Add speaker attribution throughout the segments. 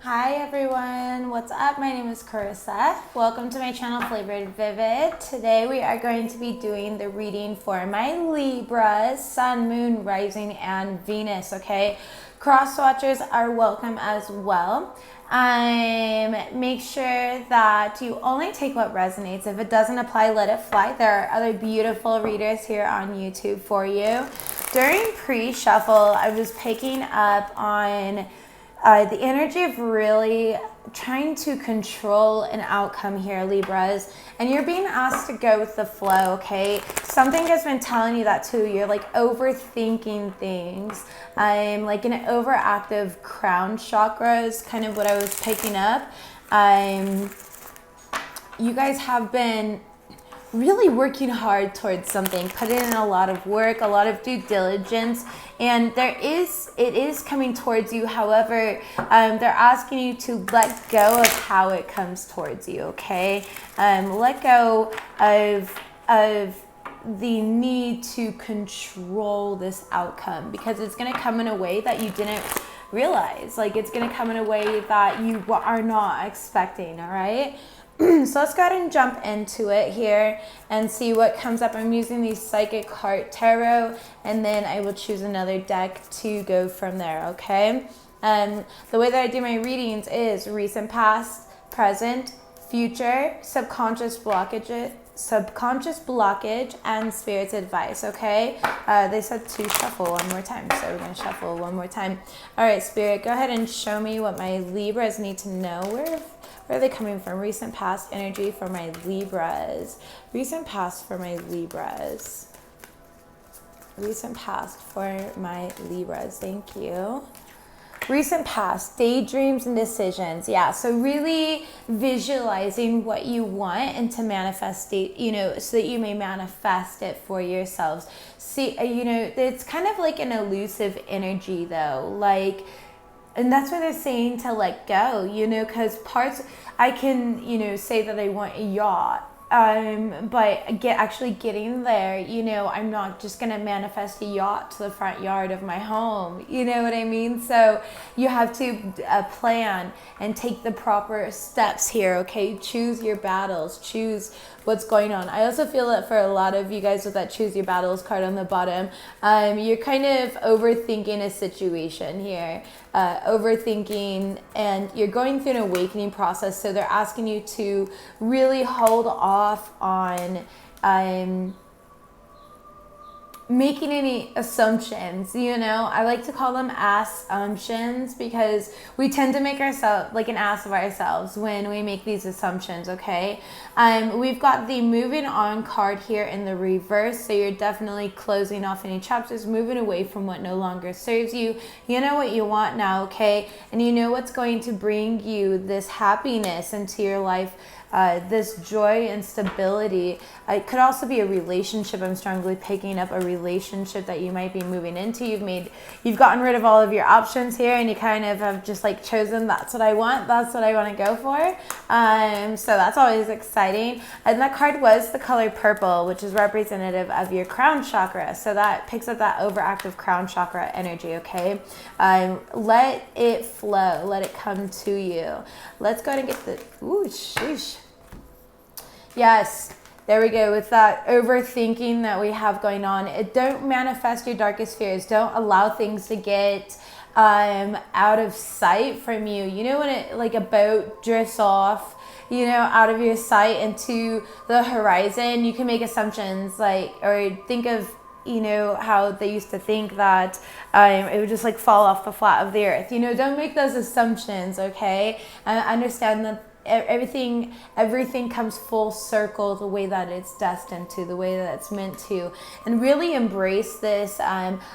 Speaker 1: Hi everyone, what's up? My name is Carissa. Welcome to my channel Flavored.Vivid. Today we are going to be doing the reading for my Libras, Sun, Moon, Rising, and Venus, okay? Cross watchers are welcome as well. Make sure that you only take what resonates. If it doesn't apply, let it fly. There are other beautiful readers here on YouTube for you. During pre-shuffle, I was picking up on the energy of really trying to control an outcome here, Libras, and you're being asked to go with the flow, okay? Something has been telling you that too. You're like overthinking things. Like an overactive crown chakra is kind of what I was picking up. You guys have been really working hard towards something, putting in a lot of work, a lot of due diligence, and it is coming towards you. However, they're asking you to let go of how it comes towards you, okay? Let go of the need to control this outcome, because it's going to come in a way that you didn't realize. Like, it's going to come in a way that you are not expecting, all right? So let's go ahead and jump into it here and see what comes up. I'm using the Psychic Heart Tarot, and then I will choose another deck to go from there, okay? The way that I do my readings is recent, past, present, future, subconscious blockage, and spirit's advice, okay? They said to shuffle one more time, so we're going to shuffle one more time. All right, Spirit, go ahead and show me what my Libras need to know. Where are they coming from? Recent past energy for my Libras. Recent past for my Libras. Recent past for my Libras. Thank you. Recent past, daydreams and decisions. Yeah, so really visualizing what you want and to manifest it, so that you may manifest it for yourselves. See, it's kind of like an elusive energy though, like, and that's why they're saying to let go, because parts, I can, say that I want a yacht, but actually getting there, I'm not just going to manifest a yacht to the front yard of my home. You know what I mean? So you have to plan and take the proper steps here, okay? Choose your battles. Choose what's going on. I also feel that for a lot of you guys with that choose your battles card on the bottom, you're kind of overthinking a situation here. Overthinking, and you're going through an awakening process, so they're asking you to really hold off on making any assumptions. I like to call them assumptions, because we tend to make ourselves like an ass of ourselves when we make these assumptions, okay? We've got the moving on card here in the reverse, so you're definitely closing off any chapters, moving away from what no longer serves you. You know what you want now, okay? And you know what's going to bring you this happiness into your life, this joy and stability. It could also be a relationship. I'm strongly picking up a relationship that you might be moving into. You've gotten rid of all of your options here, and you kind of have just like chosen, that's what I want to go for. So that's always exciting. And that card was the color purple, which is representative of your crown chakra. So that picks up that overactive crown chakra energy, okay? Let it flow. Let it come to you. Let's go ahead and get the, ooh, sheesh. Yes, there we go. With that overthinking that we have going on, don't manifest your darkest fears. Don't allow things to get out of sight from you. When it, like a boat drifts off, out of your sight into the horizon, you can make assumptions, or think of, how they used to think that it would just like fall off the flat of the earth. Don't make those assumptions, okay? And understand that everything comes full circle the way that it's destined to, the way that it's meant to, and really embrace this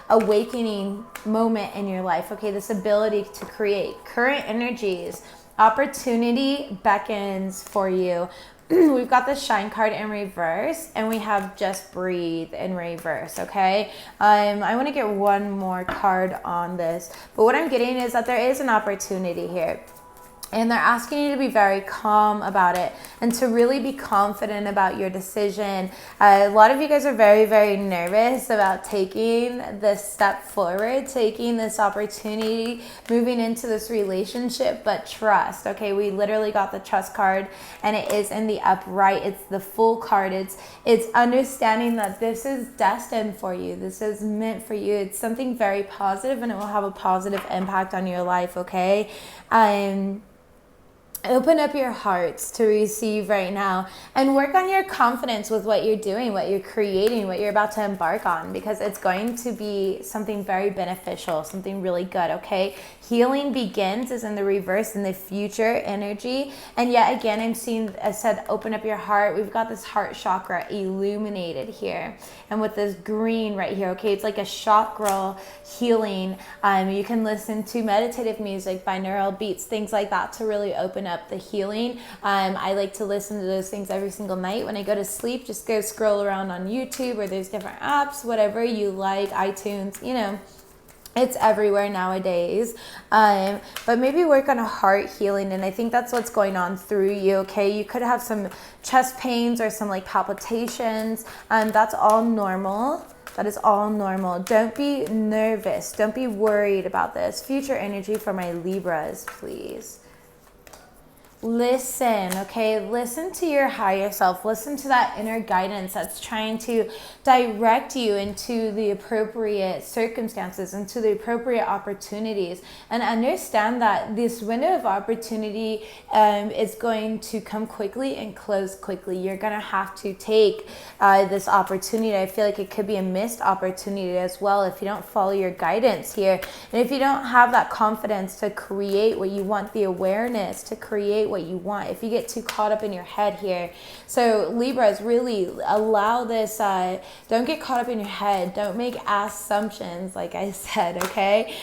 Speaker 1: awakening moment in your life, okay? This ability to create current energies. Opportunity beckons for you. We've got the Shine card in reverse, and we have Just Breathe in reverse, okay? I want to get one more card on this, but what I'm getting is that there is an opportunity here. And they're asking you to be very calm about it and to really be confident about your decision. A lot of you guys are very, very nervous about taking this step forward, taking this opportunity, moving into this relationship, but trust, okay? We literally got the trust card and it is in the upright. It's the full card. It's understanding that this is destined for you. This is meant for you. It's something very positive and it will have a positive impact on your life, okay? Open up your hearts to receive right now and work on your confidence with what you're doing, what you're creating, what you're about to embark on, because it's going to be something very beneficial, something really good, okay? Healing begins is in the reverse, in the future energy. And yet again, I said, open up your heart. We've got this heart chakra illuminated here. And with this green right here, okay, it's like a chakra healing. You can listen to meditative music, binaural beats, things like that to really open up the healing. I like to listen to those things every single night when I go to sleep. Just go scroll around on YouTube, or there's different apps, whatever you like, iTunes, you know. It's everywhere nowadays. But maybe work on a heart healing. And I think that's what's going on through you, okay? You could have some chest pains or some like palpitations. That's all normal. That is all normal. Don't be nervous. Don't be worried about this. Future energy for my Libras, please. Listen, okay? Listen to your higher self. Listen to that inner guidance that's trying to direct you into the appropriate circumstances, into the appropriate opportunities, and understand that this window of opportunity is going to come quickly and close quickly. You're going to have to take this opportunity. I feel like it could be a missed opportunity as well if you don't follow your guidance here. And if you don't have that confidence to create what you want, the awareness to create what you want, if you get too caught up in your head here. So Libras, really allow this, don't get caught up in your head. Don't make assumptions, like I said, okay?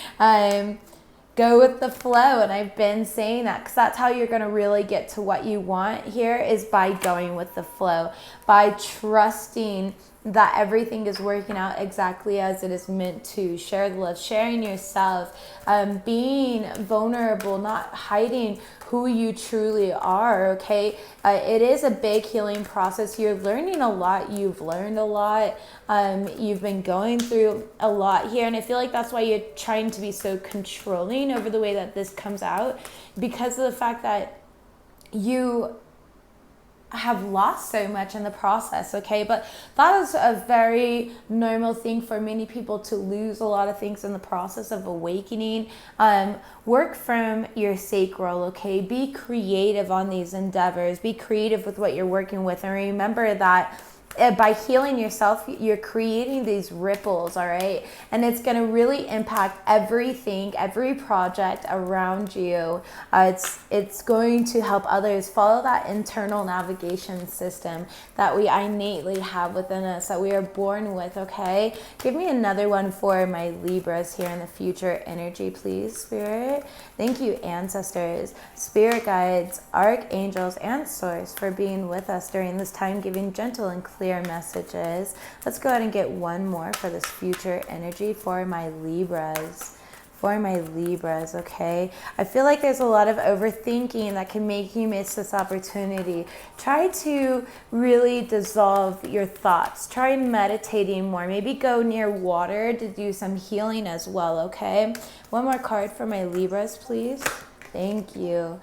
Speaker 1: Go with the flow. And I've been saying that because that's how you're going to really get to what you want here, is by going with the flow, by trusting that everything is working out exactly as it is meant to. Share the love, sharing yourself, being vulnerable, not hiding who you truly are, okay? It is a big healing process. You're learning a lot. You've learned a lot. You've been going through a lot here. And I feel like that's why you're trying to be so controlling over the way that this comes out, because of the fact that you have lost so much in the process, okay? But that is a very normal thing for many people, to lose a lot of things in the process of awakening. Work from your sacral, okay? Be creative on these endeavors. Be creative with what you're working with. And remember that by healing yourself, you're creating these ripples, all right? And it's going to really impact everything, every project around you. It's going to help others. Follow that internal navigation system that we innately have within us, that we are born with, okay? Give me another one for my Libras here in the future energy, please, Spirit. Thank you, ancestors, spirit guides, archangels, and source for being with us during this time, giving gentle and clear messages. Let's go ahead and get one more for this future energy for my Libras. For my Libras, okay? I feel like there's a lot of overthinking that can make you miss this opportunity. Try to really dissolve your thoughts. Try meditating more. Maybe go near water to do some healing as well, okay? One more card for my Libras, please. Thank you.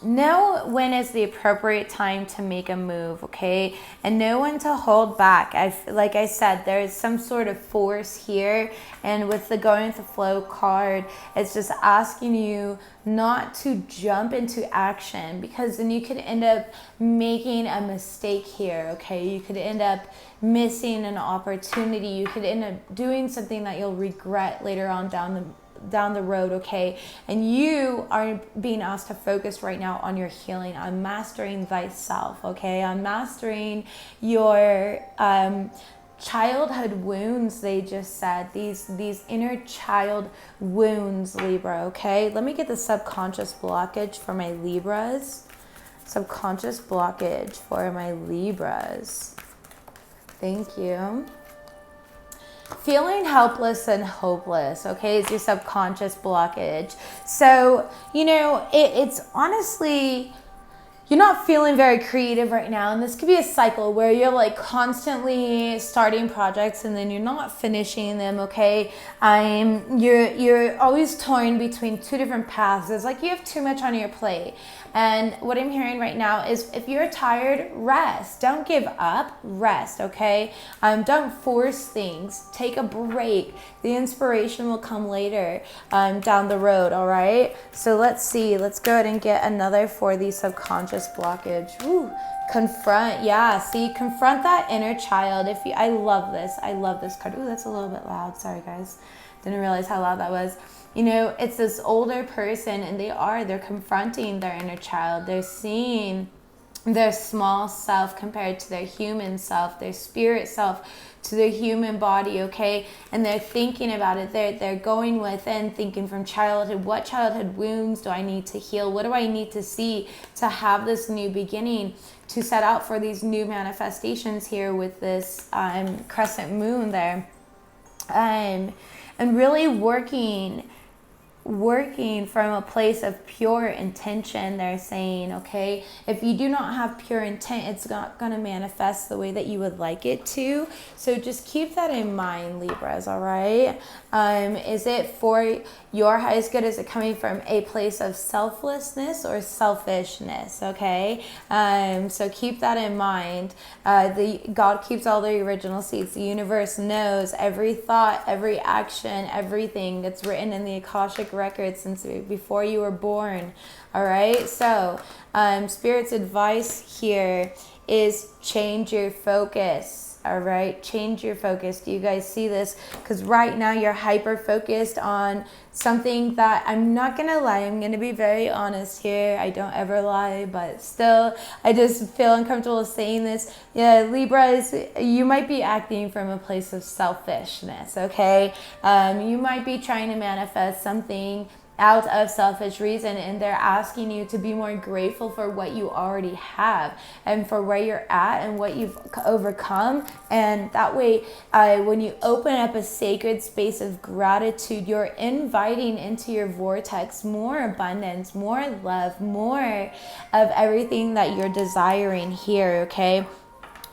Speaker 1: Know when is the appropriate time to make a move, okay? And know when to hold back. Like I said, there's some sort of force here. And with the going with the flow card, it's just asking you not to jump into action, because then you could end up making a mistake here, okay? You could end up missing an opportunity. You could end up doing something that you'll regret later on down the road, okay? And you are being asked to focus right now on your healing, on mastering thyself, okay? On mastering your childhood wounds. They just said these inner child wounds, Libra, okay? Let me get the subconscious blockage for my Libras. Subconscious blockage for my Libras. Thank you. feeling helpless and hopeless, okay, is your subconscious blockage. So, you know, it's honestly, you're not feeling very creative right now, and this could be a cycle where you're like constantly starting projects and then you're not finishing them, okay? You're always torn between two different paths. It's like you have too much on your plate. And what I'm hearing right now is if you're tired, rest. Don't give up, rest, okay? Don't force things. Take a break. The inspiration will come later down the road, all right? So let's see. Let's go ahead and get another for the subconscious blockage. Ooh, confront. Yeah, see, confront that inner child. I love this. I love this card. Ooh, that's a little bit loud. Sorry, guys. Didn't realize how loud that was. You know, it's this older person, and they're confronting their inner child. They're seeing their small self compared to their human self, their spirit self to their human body, okay? And they're thinking about it. They're going within, thinking from childhood, what childhood wounds do I need to heal? What do I need to see to have this new beginning, to set out for these new manifestations here with this crescent moon there? And really working from a place of pure intention, they're saying, okay? If you do not have pure intent, it's not going to manifest the way that you would like it to. So just keep that in mind, Libras, all right? Is it for your highest good? Is it coming from a place of selflessness or selfishness, okay? So keep that in mind. God keeps all the original seeds. The universe knows every thought, every action, everything that's written in the Akashic record since before you were born. All right, so Spirit's advice here is change your focus. All right, change your focus. Do you guys see this? Because right now you're hyper focused on something that, I'm not gonna lie, I'm gonna be very honest here. I don't ever lie, but still, I just feel uncomfortable saying this. Yeah, Libras, you might be acting from a place of selfishness, okay? You might be trying to manifest something out of selfish reason, and they're asking you to be more grateful for what you already have and for where you're at and what you've overcome. And that way, when you open up a sacred space of gratitude, you're inviting into your vortex more abundance, more love, more of everything that you're desiring here, okay?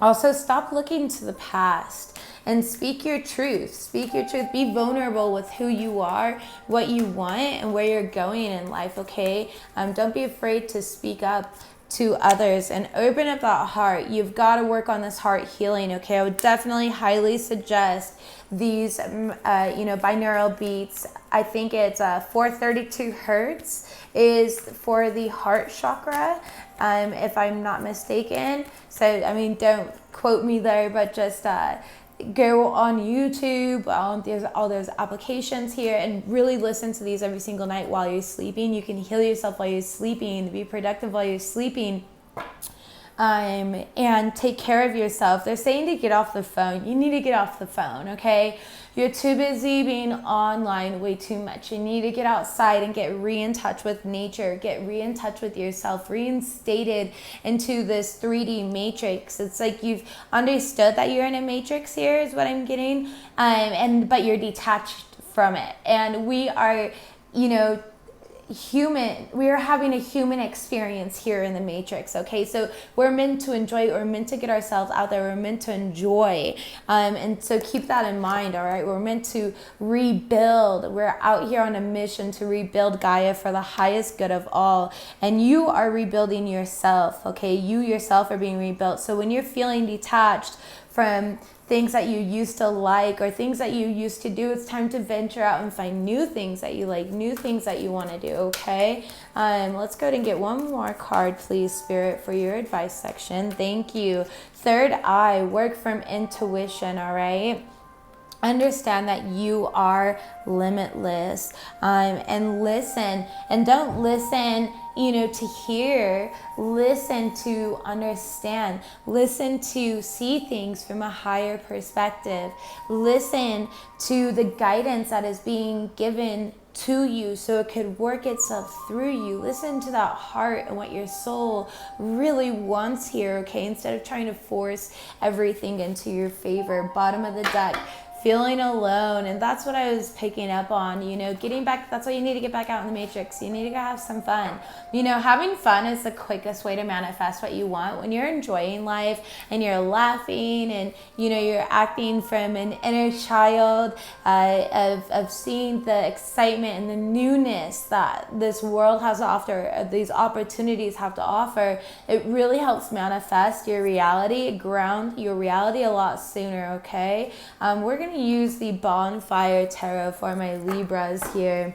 Speaker 1: Also, stop looking to the past and speak your truth. Speak your truth. Be vulnerable with who you are, what you want, and where you're going in life, okay? Don't be afraid to speak up to others and open up that heart. You've got to work on this heart healing, okay? I would definitely highly suggest these, binaural beats. I think it's 432 hertz is for the heart chakra, if I'm not mistaken. So, I mean, don't quote me there, but just go on YouTube, there's all those applications here, and really listen to these every single night while you're sleeping. You can heal yourself while you're sleeping, be productive while you're sleeping, and take care of yourself. They're saying to get off the phone. You need to get off the phone, okay? You're too busy being online way too much. You need to get outside and get in touch with nature, get in touch with yourself, reinstated into this 3D matrix. It's like you've understood that you're in a matrix here is what I'm getting, but you're detached from it. And we are, human. We are having a human experience here in the matrix, okay? So we're meant to enjoy, we're meant to get ourselves out there, we're meant to enjoy, and so keep that in mind, all right? We're meant to rebuild. We're out here on a mission to rebuild Gaia for the highest good of all, and you are rebuilding yourself, okay? You yourself are being rebuilt. So when you're feeling detached from things that you used to like or things that you used to do, it's time to venture out and find new things that you like, new things that you want to do, okay? Let's go ahead and get one more card, please, Spirit, for your advice section. Thank you. Third eye, work from intuition, all right? Understand that you are limitless, and listen, and don't listen to hear, listen to understand, listen to see things from a higher perspective, listen to the guidance that is being given to you so it could work itself through you. Listen to that heart and what your soul really wants here, okay? Instead of trying to force everything into your favor. Bottom of the deck, feeling alone. And that's what I was picking up on, you know, getting back. That's why you need to get back out in the matrix. You need to go have some fun. You know, having fun is the quickest way to manifest what you want. When you're enjoying life and you're laughing and, you know, you're acting from an inner child of seeing the excitement and the newness that this world has to offer, these opportunities have to offer, it really helps manifest your reality, ground your reality a lot sooner, okay? We're going to use the Bonfire Tarot for my Libras here.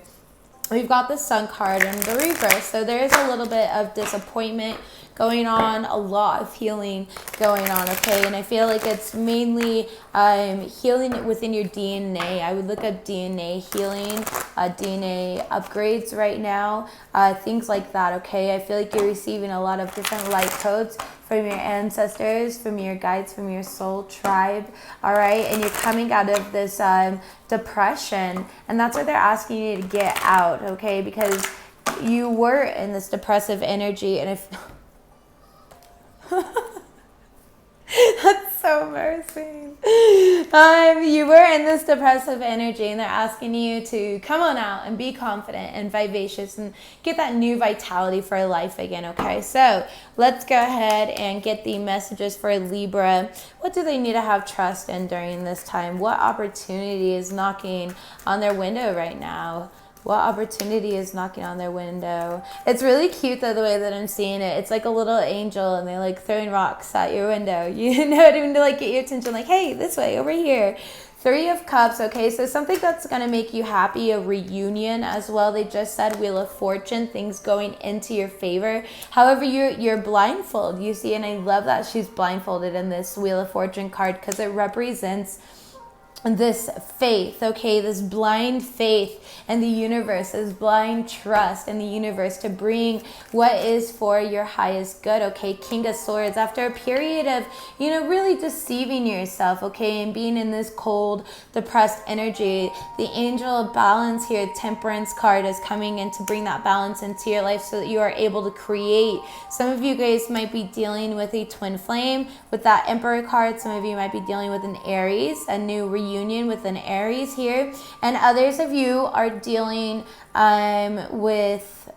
Speaker 1: We've got the Sun card in the reverse, so there's a little bit of disappointment going on, a lot of healing going on, okay? And I feel like it's mainly healing it within your DNA. I would look up DNA healing, DNA upgrades right now, things like that, okay? I feel like you're receiving a lot of different light codes from your ancestors, from your guides, from your soul tribe, all right? And you're coming out of this depression, and that's what they're asking you to get out, okay? Because you were in this depressive energy, and if... That's so embarrassing. You were in this depressive energy, and they're asking you to come on out and be confident and vivacious and get that new vitality for life again, okay? So let's go ahead and get the messages for Libra. What do they need to have trust in during this time? What opportunity is knocking on their window right now? What opportunity is knocking on their window? It's really cute though, the way that I'm seeing it. It's like a little angel, and they're like throwing rocks at your window. You know what I mean? To like get your attention, like, hey, this way, over here. 3 of Cups, okay? So something that's going to make you happy, a reunion as well. They just said Wheel of Fortune, things going into your favor. However, you're blindfolded, you see, and I love that she's blindfolded in this Wheel of Fortune card because it represents this faith, okay, this blind faith in the universe, this blind trust in the universe to bring what is for your highest good, okay? King of Swords, after a period of, you know, really deceiving yourself, okay, and being in this cold, depressed energy, the Angel of Balance here, Temperance card, is coming in to bring that balance into your life so that you are able to create. Some of you guys might be dealing with a twin flame with that Emperor card. Some of you might be dealing with an Aries, a new reunion with an Aries here, and others of you are dealing with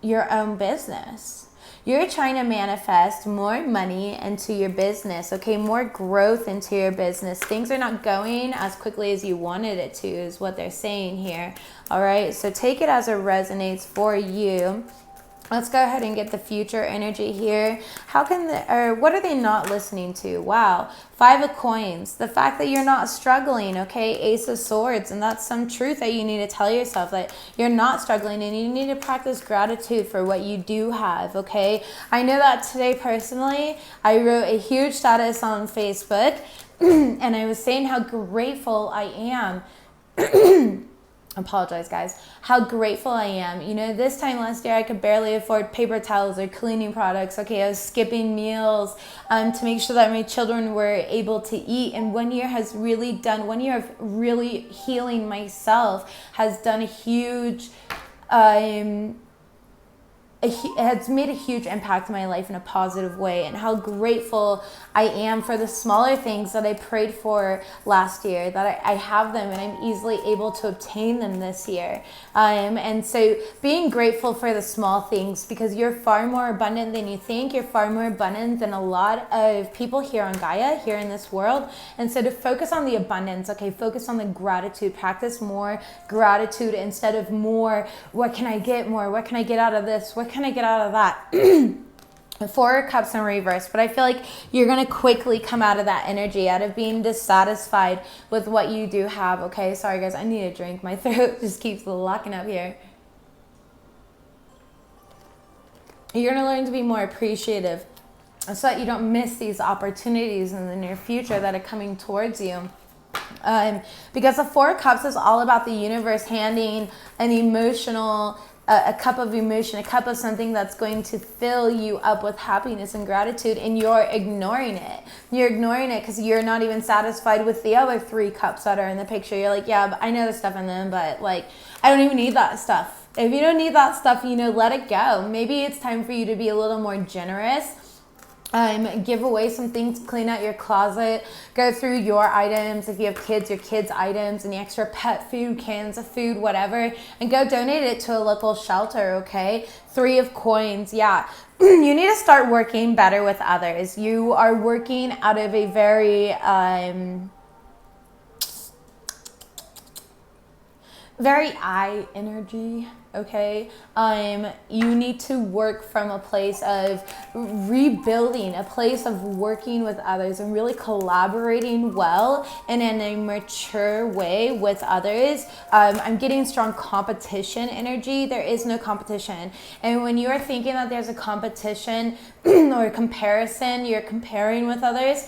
Speaker 1: your own business. You're trying to manifest more money into your business, okay? More growth into your business. Things are not going as quickly as you wanted it to, is what they're saying here, all right? So take it as it resonates for you. Let's go ahead and get the future energy here. What are they not listening to? Wow. 5 of Coins. The fact that you're not struggling, okay? Ace of Swords. And that's some truth that you need to tell yourself, that you're not struggling, and you need to practice gratitude for what you do have, okay? I know that today personally, I wrote a huge status on Facebook and I was saying how grateful I am. Apologize, guys. How grateful I am. You know, this time last year, I could barely afford paper towels or cleaning products. Okay, I was skipping meals to make sure that my children were able to eat. And 1 year has really done, 1 year of really healing myself has done a huge, it has made a huge impact in my life in a positive way, and how grateful I am for the smaller things that I prayed for last year, that I have them and I'm easily able to obtain them this year. And so being grateful for the small things, because you're far more abundant than you think. You're far more abundant than a lot of people here on Gaia, here in this world. And so to focus on the abundance, okay, focus on the gratitude, practice more gratitude instead of more, what can I get more? What can I get out of this? What can I get out of that? 4 of Cups in reverse, but I feel like you're going to quickly come out of that energy, out of being dissatisfied with what you do have, okay? Sorry, guys, I need a drink. My throat just keeps locking up here. You're going to learn to be more appreciative so that you don't miss these opportunities in the near future that are coming towards you. Because the 4 of Cups is all about the universe handing an emotional a cup of emotion, a cup of something that's going to fill you up with happiness and gratitude, and you're ignoring it. You're ignoring it because you're not even satisfied with the other 3 cups that are in the picture. You're like, yeah, but I know the stuff in them, but like, I don't even need that stuff. If you don't need that stuff, you know, let it go. Maybe it's time for you to be a little more generous Give away some things, clean out your closet, go through your items. If you have kids, your kids' items, any extra pet food, cans of food, whatever, and go donate it to a local shelter, okay? 3 of coins, yeah. You need to start working better with others. You are working out of a very, very I energy, okay? You need to work from a place of rebuilding, a place of working with others and really collaborating well and in a mature way with others. I'm getting strong competition energy. There is no competition. And when you are thinking that there's a competition or a comparison, you're comparing with others,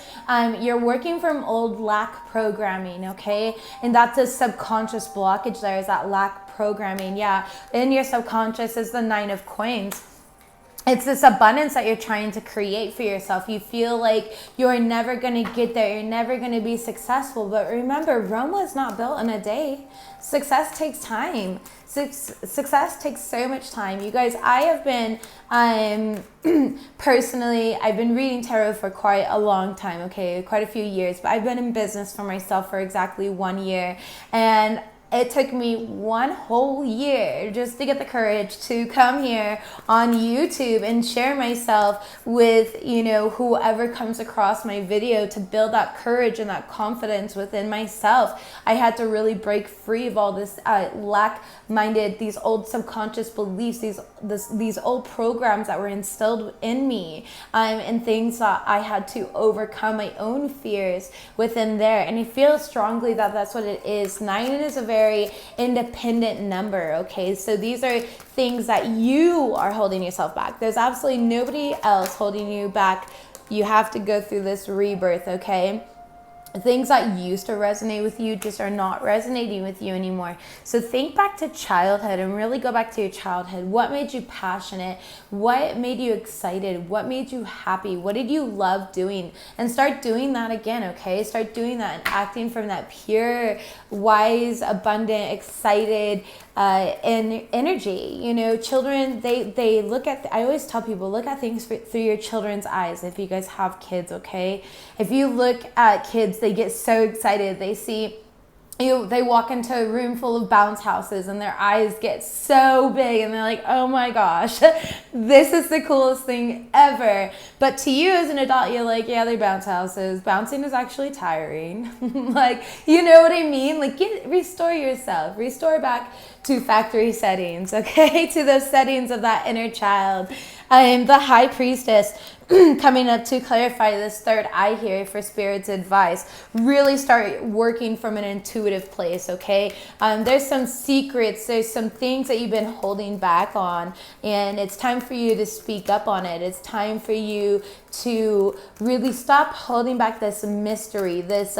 Speaker 1: you're working from old lack programming, okay? And that's a subconscious blockage. There is that lack programming, yeah. In your subconscious is the 9 of coins. It's this abundance that you're trying to create for yourself. You feel like you're never going to get there. You're never going to be successful. But remember, Rome was not built in a day. Success takes time. Success takes so much time. You guys, I have been, personally, I've been reading tarot for quite a long time, okay? Quite a few years. But I've been in business for myself for exactly 1 year. And it took me 1 whole year just to get the courage to come here on YouTube and share myself with, you know, whoever comes across my video, to build that courage and that confidence within myself. I had to really break free of all this lack-minded, these old subconscious beliefs, these old programs that were instilled in me, and things that I had to overcome, my own fears within there. And I feel strongly that that's what it is. 9 is a very independent number, okay? So these are things that you are holding yourself back. There's absolutely nobody else holding you back. You have to go through this rebirth, okay? Things that used to resonate with you just are not resonating with you anymore. So think back to childhood and really go back to your childhood. What made you passionate? What made you excited? What made you happy? What did you love doing? And start doing that again, okay? Start doing that and acting from that pure, wise, abundant, excited energy. You know, children, they look at, I always tell people, look at things through your children's eyes if you guys have kids, okay? If you look at kids, they get so excited. They see they walk into a room full of bounce houses and their eyes get so big and they're like, oh my gosh, this is the coolest thing ever. But to you as an adult, you're like, yeah, they're bounce houses. Bouncing is actually tiring. Like, you know what I mean? Like, restore yourself. Restore back to factory settings, okay? To those settings of that inner child. The High Priestess coming up to clarify this third eye here for Spirit's advice. Really start working from an intuitive place, okay? There's some secrets, there's some things that you've been holding back on, and it's time for you to speak up on it. It's time for you to really stop holding back this mystery, this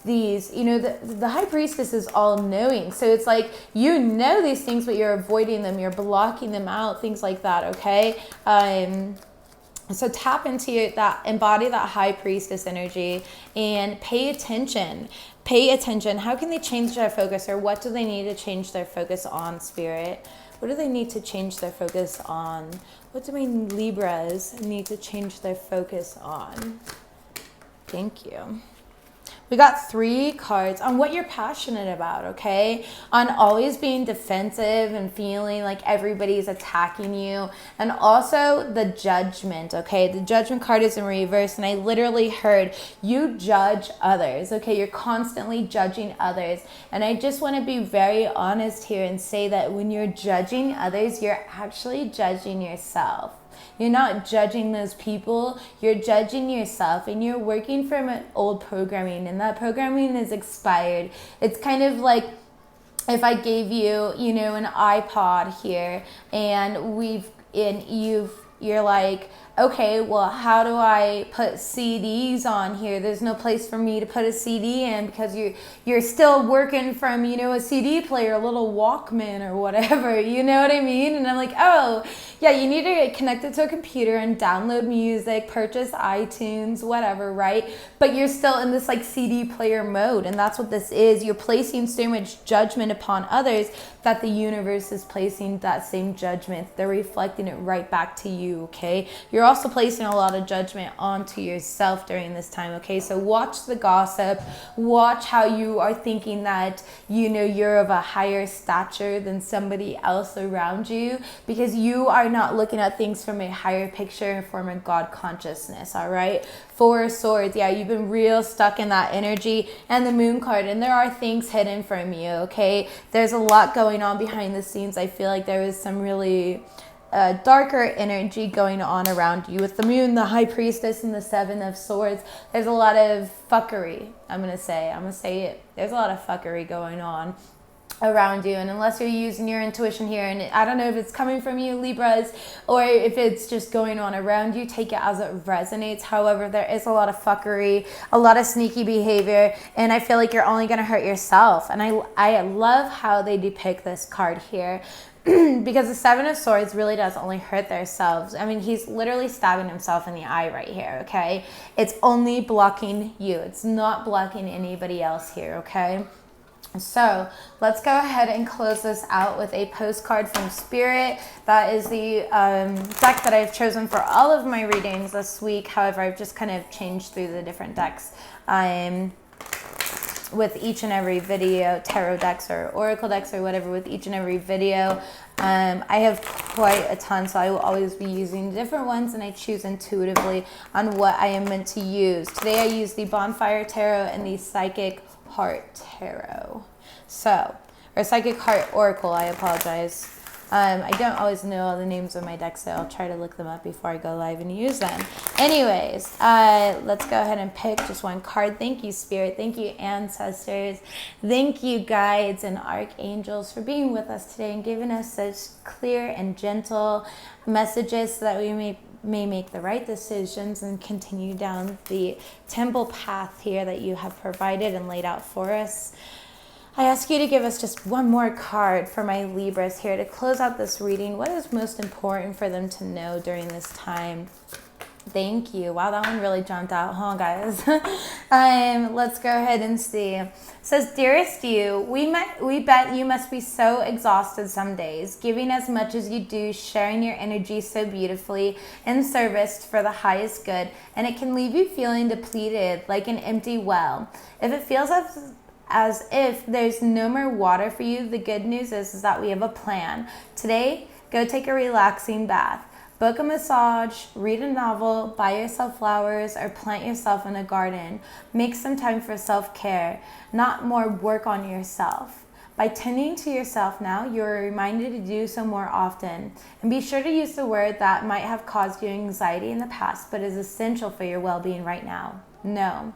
Speaker 1: these, you know, the High Priestess is all knowing. So it's like, you know these things, but you're avoiding them, you're blocking them out, things like that, okay? So tap into that, embody that High Priestess energy and pay attention. Pay attention. How can they change their focus, or what do they need to change their focus on, Spirit? What do they need to change their focus on? What do my Libras need to change their focus on? Thank you. We got 3 cards on what you're passionate about, okay? On always being defensive and feeling like everybody's attacking you. And also the Judgment, okay? The Judgment card is in reverse, and I literally heard you judge others, okay? You're constantly judging others. And I just want to be very honest here and say that when you're judging others, you're actually judging yourself. You're not judging those people, you're judging yourself, and you're working from an old programming, and that programming is expired. It's kind of like if I gave you, you know, an iPod here, and you're like, okay, well, how do I put CDs on here? There's no place for me to put a CD in because you're still working from, you know, a CD player, a little Walkman or whatever, you know what I mean? And I'm like, oh, yeah, you need to get connected to a computer and download music, purchase iTunes, whatever, right? But you're still in this like CD player mode, and that's what this is. You're placing so much judgment upon others that the universe is placing that same judgment. They're reflecting it right back to you, okay? You're also placing a lot of judgment onto yourself during this time, okay? So watch the gossip, watch how you are thinking that, you know, you're of a higher stature than somebody else around you, because you are not looking at things from a higher picture, from a God consciousness, all right? Four of Swords, yeah, you've been real stuck in that energy, and the Moon card, and there are things hidden from you, okay? There's a lot going on behind the scenes. I feel like there is some really darker energy going on around you. With the Moon, the High Priestess, and the Seven of Swords, there's a lot of fuckery, I'm gonna say it. There's a lot of fuckery going on around you, and unless you're using your intuition here, and I don't know if it's coming from you, Libras, or if it's just going on around you, take it as it resonates. However, there is a lot of fuckery, a lot of sneaky behavior, and I feel like you're only going to hurt yourself. And I love how they depict this card here, because the Seven of Swords really does only hurt themselves. I mean, he's literally stabbing himself in the eye right here, okay? It's only blocking you. It's not blocking anybody else here, okay? So let's go ahead and close this out with a postcard from Spirit. That is the deck that I've chosen for all of my readings this week. However, I've just kind of changed through the different decks with each and every video, tarot decks or oracle decks or whatever, with each and every video. I have quite a ton, so I will always be using different ones, and I choose intuitively on what I am meant to use. Today I use the Bonfire Tarot and the Psychic Heart Tarot. So, or Psychic Heart Oracle, I apologize. I don't always know all the names of my decks, so I'll try to look them up before I go live and use them. Anyways, let's go ahead and pick just one card. Thank you, Spirit. Thank you, Ancestors. Thank you, Guides and Archangels, for being with us today and giving us such clear and gentle messages so that we may make the right decisions and continue down the temple path here that you have provided and laid out for us. I ask you to give us just one more card for my Libras here to close out this reading. What is most important for them to know during this time? Thank you. Wow, that one really jumped out, huh, guys? Let's go ahead and see. It says, dearest you, we bet you must be so exhausted some days, giving as much as you do, sharing your energy so beautifully in service for the highest good, and it can leave you feeling depleted like an empty well. If it feels as if there's no more water for you, the good news is that we have a plan. Today, go take a relaxing bath. Book a massage, read a novel, buy yourself flowers, or plant yourself in a garden. Make some time for self-care, not more work on yourself. By tending to yourself now, you're reminded to do so more often. And be sure to use the word that might have caused you anxiety in the past, but is essential for your well-being right now. No.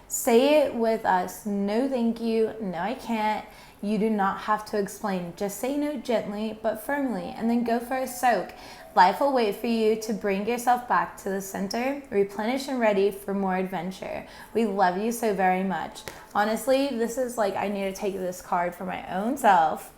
Speaker 1: Say it with us. No, thank you. No, I can't. You do not have to explain. Just say no gently but firmly, and then go for a soak. Life will wait for you to bring yourself back to the center, replenish and ready for more adventure. We love you so very much. Honestly, this is like, I need to take this card for my own self.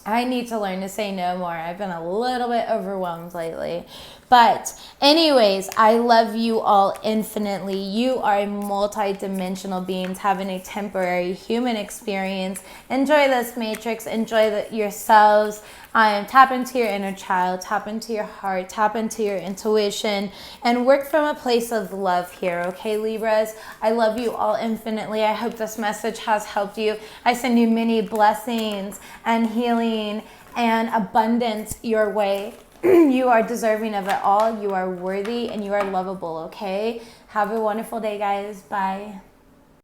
Speaker 1: I need to learn to say no more. I've been a little bit overwhelmed lately. But anyways, I love you all infinitely. You are multi-dimensional beings having a temporary human experience. Enjoy this matrix. Enjoy yourselves. Tap into your inner child. Tap into your heart. Tap into your intuition. And work from a place of love here. Okay, Libras? I love you all infinitely. I hope this message has helped you. I send you many blessings and healing and abundance your way. You are deserving of it all. You are worthy and you are lovable, okay? Have a wonderful day, guys. Bye.